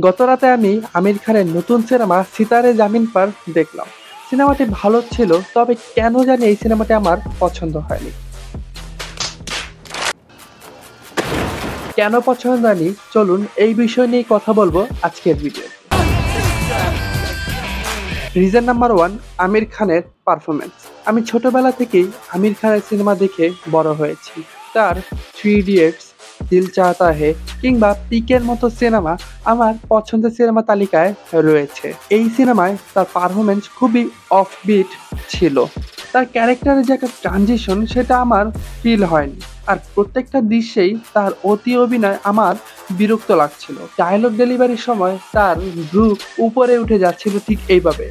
গত রাতে আমি আমির খানের নতুন সিনেমা সিতারে জামিন পার দেখলাম। সিনেমাটি ভালো ছিল, তবে কেন জানি এই সিনেমাটি আমার পছন্দ হয়নি। কেন পছন্দ হয়নি, চলুন এই বিষয় নিয়ে কথা বলবো আজকের ভিডিও। রিজন নাম্বার ওয়ান, আমির খানের পারফরমেন্স। আমি ছোটবেলা থেকেই আমির খানের সিনেমা দেখে বড় হয়েছি। তার থ্রি ইডিয়টস, দিল চাহতা হে কিংবা পিকের মতো সিনেমা আমার পছন্দের সিনেমা তালিকায় রয়েছে। এই সিনেমায় তার পারফরমেন্স খুবই অফবিট ছিল। তার ক্যারেক্টারের যে একটা ট্রানজিশন, সেটা আমার ফিল হয়নি। আর প্রত্যেকটা দৃশ্যেই তার অতি অভিনয় আমার বিরক্ত লাগছিল। ডায়লগ ডেলিভারির সময় তার ভ্রু উপরে উঠে যাচ্ছিল ঠিক এইভাবে।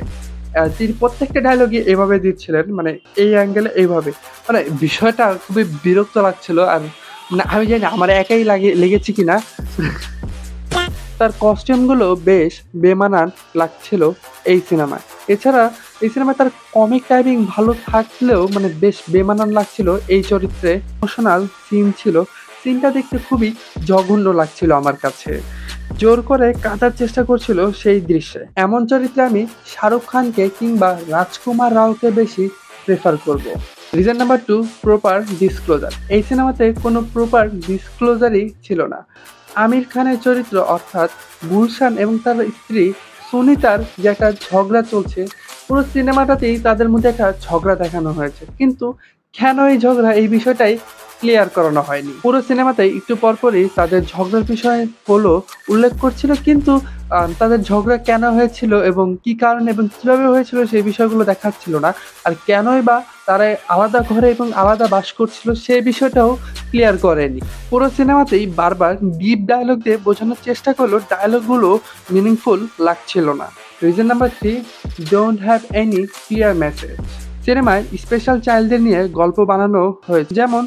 তিনি প্রত্যেকটা ডায়লগই এভাবে দিচ্ছিলেন, মানে এই অ্যাঙ্গেলে এইভাবে। মানে বিষয়টা খুবই বিরক্ত লাগছিল। আর মানে আমি জানি না আমার একাই লেগেছে কিনা। তার কস্টিউমগুলো বেশ বেমানান লাগছিল এই সিনেমায়। এছাড়া এই সিনেমায় তার কমিক টাইমিং ভালো থাকলেও মানে বেশ বেমানান লাগছিল এই চরিত্রে। ইমোশনাল সিন ছিল, সিনটা দেখতে খুবই জঘন্য লাগছিল আমার কাছে। জোর করে কাটার চেষ্টা করছিল সেই দৃশ্যে। এমন চরিত্রে আমি শাহরুখ খানকে কিংবা রাজকুমার রাওকে বেশি প্রেফার করব। Reason number two, proper disclosure. এই সিনেমাতে কোনো প্রপার ডিসক্লোজারই ছিল না। আমির খানের চরিত্র অর্থাৎ গুলশান এবং তার স্ত্রী সুনিতার যে একটা ঝগড়া চলছে, পুরো সিনেমাটাতেই তাদের মধ্যে একটা ঝগড়া দেখানো হয়েছে, কিন্তু কেন এই ঝগড়া, এই বিষয়টাই ক্লিয়ার করানো হয়নি। পুরো সিনেমাতে একটু পরপরই তাদের ঝগড়ার বিষয় হলো উল্লেখ করছিল, কিন্তু তাদের ঝগড়া কেন হয়েছিল এবং কি কারণে এবং কিভাবে হয়েছিল সেই বিষয়গুলো দেখাচ্ছিল না। আর কেনই বা তারা আলাদা ঘরে এবং আলাদা বাস করছিল সেই বিষয়টাও ক্লিয়ার করেনি। পুরো সিনেমাতেই বারবার ডিপ ডায়লগ দিয়ে বোঝানোর চেষ্টা করলো, ডায়লগগুলো মিনিংফুল লাগছিল না। Reason number three, don't have any clear message. সিনেমায় স্পেশাল চাইল্ডদের নিয়ে গল্প বানানো হয়েছে, যেমন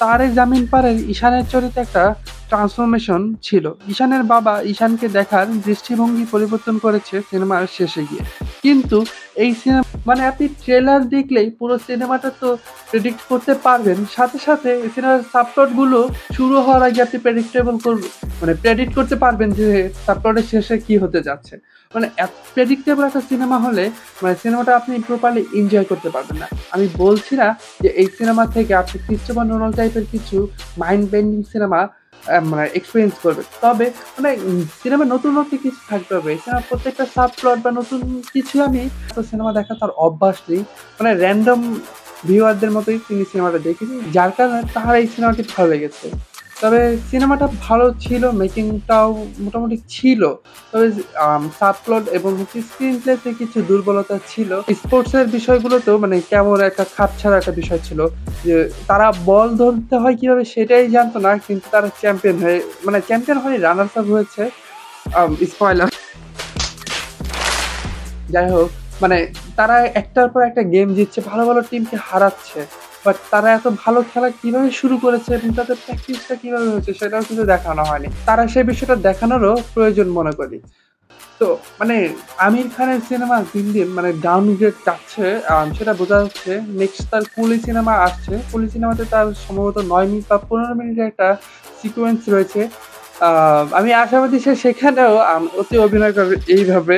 তারে জামিন পারের ঈশানের চরিত্রে একটা ট্রান্সফরমেশন ছিল। ঈশানের বাবা ঈশানকে দেখার দৃষ্টিভঙ্গি পরিবর্তন করেছে সিনেমার শেষে গিয়ে। কিন্তু এই সিনেমা মানে আপনি ট্রেলার দেখলেই পুরো সিনেমাটা তো প্রেডিক্ট করতে পারবেন, সাথে সাথে এই সিনেমার সাবপ্লটগুলো শুরু হওয়ার আগে আপনি প্রেডিক্ট করতে পারবেন যে সাবপ্লটের শেষে কি হতে যাচ্ছে। মানে প্রেডিক্টেবল একটা সিনেমা হলে মানে সিনেমাটা আপনি প্রপারলি এনজয় করতে পারবেন না। আমি বলছি না যে এই সিনেমা থেকে আপনি ক্রিস্টোফার নোলান টাইপের কিছু মাইন্ড বেন্ডিং সিনেমা মানে এক্সপেরিয়েন্স করবেন, তবে মানে সিনেমার নতুনত্ব কিছু থাকতে হবে। সিনেমা প্রত্যেকটা সাবপ্লট বা নতুন কিছু আমি সিনেমা দেখা তার অভ্যাস নেই, মানে র্যান্ডম ভিউয়ারদের মতোই তিনি সিনেমাটা দেখেছি, যার কারণে তার এই সিনেমাটি ভালো লেগেছে। তবে সিনেমাটা ভালো ছিল, মেকিংটাও মোটামুটি ছিল, তবে সাবপ্লট এবং স্ক্রিন প্লেতে কিছু দুর্বলতা ছিল। স্পোর্টসের বিষয়গুলোতেও মানে কেমন একটা খাপছাড়া একটা বিষয় ছিল, যে তারা বল ধরতে হয় কিভাবে সেটাই জানতো না, কিন্তু তারা চ্যাম্পিয়ন হয়ে রানার্স আপ হয়েছে। স্পয়লার। যাই হোক, মানে তারা একটার পর একটা গেম জিতছে, ভালো ভালো টিমকে হারাচ্ছে, বাট তারা এত ভালো খেলা কিভাবে শুরু করেছে এবং তাদের প্র্যাকটিসটা কিভাবে হয়েছে সেটাও কিন্তু দেখানো হয়নি। তারা সেই বিষয়টা দেখানোরও প্রয়োজন মনে করি। তো মানে আমির খানের সিনেমা দিন দিন মানে ডাউনগ্রেড যাচ্ছে, সেটা বোঝা যাচ্ছে। নেক্সট তার কুলি সিনেমা আসছে। কুলি সিনেমাতে তার সম্ভবত 9 মিনিট বা 15 মিনিটের একটা সিকোয়েন্স রয়েছে। আমি আশাবাদী সে সেখানেও অতি অভিনয় করবে এইভাবে।